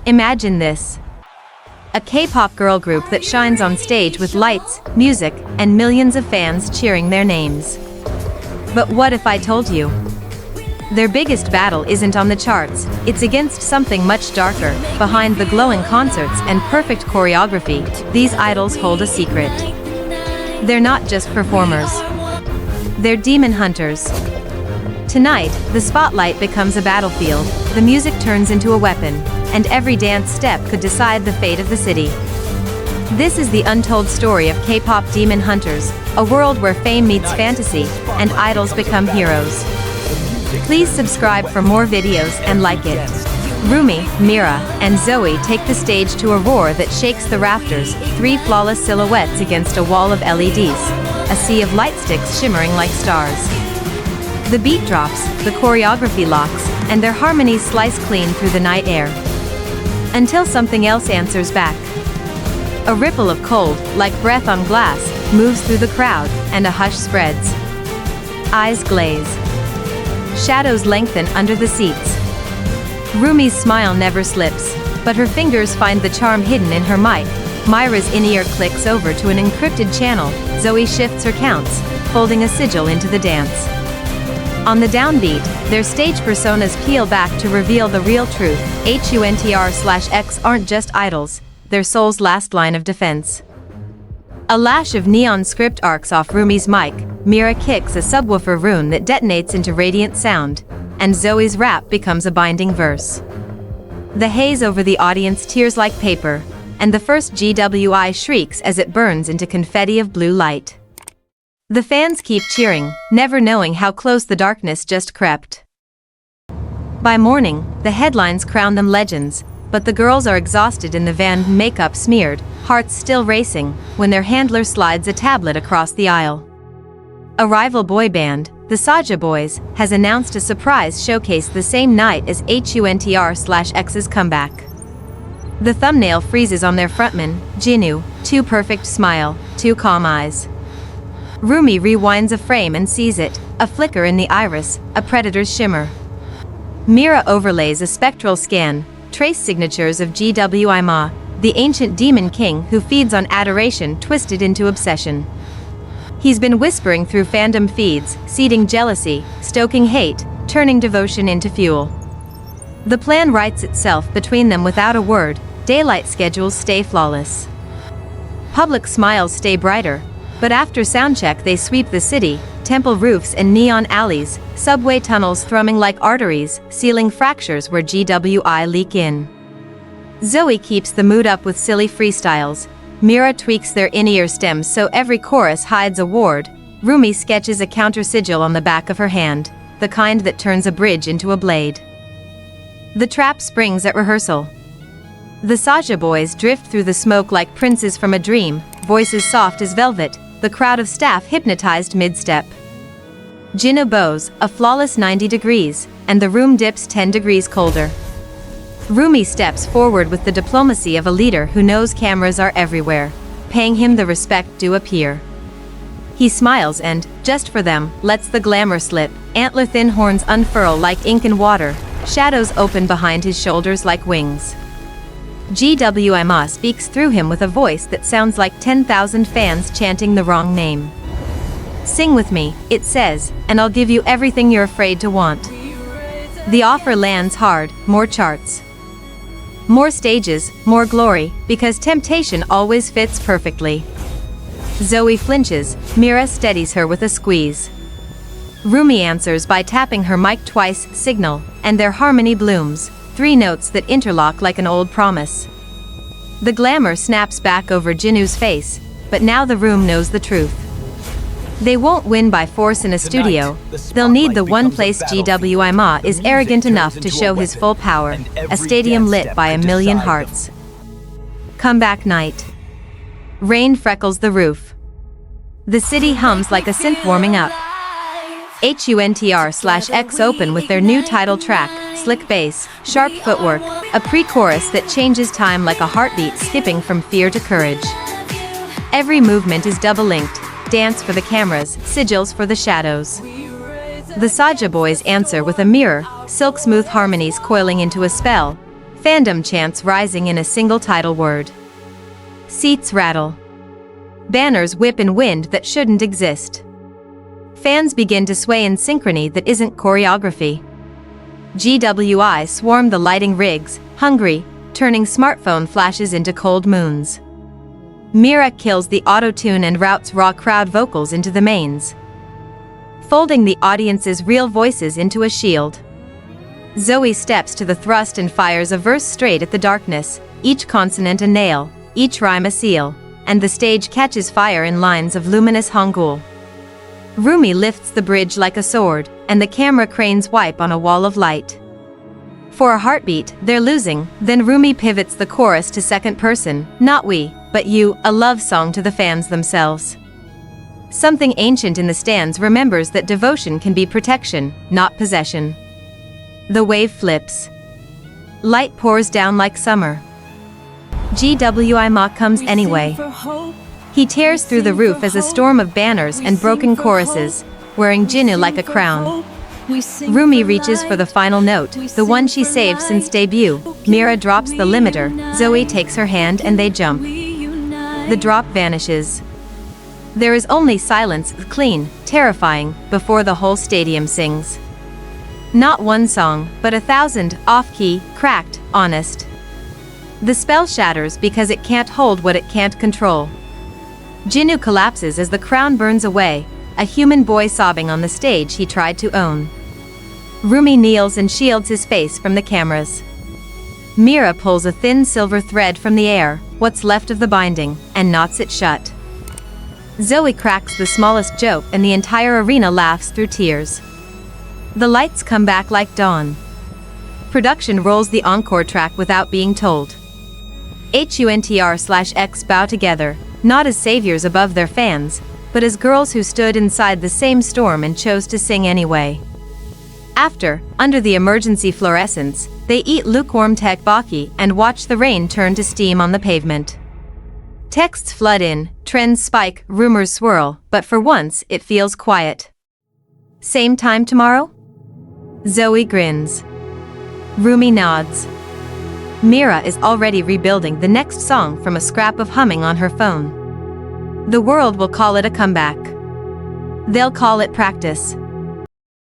Imagine this. A K-pop girl group that shines on stage with lights, music, and millions of fans cheering their names. But what if I told you? Their biggest battle isn't on the charts, it's against something much darker. Behind the glowing concerts and perfect choreography, these idols hold a secret. They're not just performers. They're demon hunters. Tonight, the spotlight becomes a battlefield, the music turns into a weapon, and every dance step could decide the fate of the city. This is the untold story of K-pop Demon Hunters, a world where fame meets fantasy, and idols become heroes. Please subscribe for more videos and like it. Rumi, Mira, and Zoe take the stage to a roar that shakes the rafters, three flawless silhouettes against a wall of LEDs, a sea of light sticks shimmering like stars. The beat drops, the choreography locks, and their harmonies slice clean through the night air. Until something else answers back. A ripple of cold, like breath on glass, moves through the crowd, and a hush spreads. Eyes glaze. Shadows lengthen under the seats. Rumi's smile never slips, but her fingers find the charm hidden in her mic. Myra's in-ear clicks over to an encrypted channel. Zoe shifts her counts, folding a sigil into the dance. On the downbeat, their stage personas peel back to reveal the real truth. HUNTR/X aren't just idols, their soul's last line of defense. A lash of neon script arcs off Rumi's mic, Mira kicks a subwoofer rune that detonates into radiant sound, and Zoe's rap becomes a binding verse. The haze over the audience tears like paper, and the first GWI shrieks as it burns into confetti of blue light. The fans keep cheering, never knowing how close the darkness just crept. By morning, the headlines crown them legends, but the girls are exhausted in the van, makeup smeared, hearts still racing, when their handler slides a tablet across the aisle. A rival boy band, the Saja Boys, has announced a surprise showcase the same night as HUNTR/X's comeback. The thumbnail freezes on their frontman, Jinu, too perfect smile, too calm eyes. Rumi rewinds a frame and sees it, a flicker in the iris, a predator's shimmer. Mira overlays a spectral scan, trace signatures of GWI Ma, the ancient demon king who feeds on adoration twisted into obsession. He's been whispering through fandom feeds, seeding jealousy, stoking hate, turning devotion into fuel. The plan writes itself between them without a word, daylight schedules stay flawless. Public smiles stay brighter, but after soundcheck they sweep the city, temple roofs and neon alleys, subway tunnels thrumming like arteries, sealing fractures where GWI leak in. Zoe keeps the mood up with silly freestyles, Mira tweaks their in-ear stems so every chorus hides a ward, Rumi sketches a counter sigil on the back of her hand, the kind that turns a bridge into a blade. The trap springs at rehearsal. The Saja Boys drift through the smoke like princes from a dream, voices soft as velvet, the crowd of staff hypnotized mid-step. Jinu bows, a flawless 90 degrees, and the room dips 10 degrees colder. Rumi steps forward with the diplomacy of a leader who knows cameras are everywhere, paying him the respect due a peer. He smiles and, just for them, lets the glamour slip, antler-thin horns unfurl like ink and water, shadows open behind his shoulders like wings. GWMA speaks through him with a voice that sounds like 10,000 fans chanting the wrong name. Sing with me, it says, and I'll give you everything you're afraid to want. The offer lands hard, more charts. More stages, more glory, because temptation always fits perfectly. Zoe flinches, Mira steadies her with a squeeze. Rumi answers by tapping her mic twice, signal, and their harmony blooms, 3 notes that interlock like an old promise. The glamour snaps back over Jinu's face, but now the room knows the truth. They won't win by force in a studio, they'll need the one place GWI Ma is arrogant enough to show his full power, a stadium lit by a million hearts. Comeback night. Rain freckles the roof. The city hums like a synth warming up. HUNTR/X open with their new title track, slick bass, sharp footwork, a pre-chorus that changes time like a heartbeat skipping from fear to courage. Every movement is double-linked, dance for the cameras, sigils for the shadows. The Saja Boys answer with a mirror, silk-smooth harmonies coiling into a spell. Fandom chants rising in a single title word. Seats rattle. Banners whip in wind that shouldn't exist. Fans begin to sway in synchrony that isn't choreography. GWI swarm the lighting rigs, hungry, turning smartphone flashes into cold moons. Mira kills the auto-tune and routes raw crowd vocals into the mains, folding the audience's real voices into a shield. Zoe steps to the thrust and fires a verse straight at the darkness, each consonant a nail, each rhyme a seal, and the stage catches fire in lines of luminous Hangul. Rumi lifts the bridge like a sword, and the camera cranes wipe on a wall of light. For a heartbeat, they're losing, then Rumi pivots the chorus to second person, not we, but you, a love song to the fans themselves. Something ancient in the stands remembers that devotion can be protection, not possession. The wave flips. Light pours down like summer. GWI Ma comes anyway. He tears through the roof as a storm of banners and broken choruses, wearing Jinnu like a crown. Rumi reaches for the final note, the one she saved since debut. Mira drops the limiter, Zoe takes her hand and they jump. The drop vanishes. There is only silence, clean, terrifying, before the whole stadium sings. Not one song, but 1,000, off-key, cracked, honest. The spell shatters because it can't hold what it can't control. Jinnu collapses as the crown burns away, a human boy sobbing on the stage he tried to own. Rumi kneels and shields his face from the cameras. Mira pulls a thin silver thread from the air, what's left of the binding, and knots it shut. Zoe cracks the smallest joke and the entire arena laughs through tears. The lights come back like dawn. Production rolls the encore track without being told. HUNTR/X bow together, not as saviors above their fans, but as girls who stood inside the same storm and chose to sing anyway. After, under the emergency fluorescence, they eat lukewarm tteokbokki and watch the rain turn to steam on the pavement. Texts flood in, trends spike, rumors swirl, but for once it feels quiet. Same time tomorrow? Zoe grins. Rumi nods. Mira is already rebuilding the next song from a scrap of humming on her phone. The world will call it a comeback. They'll call it practice.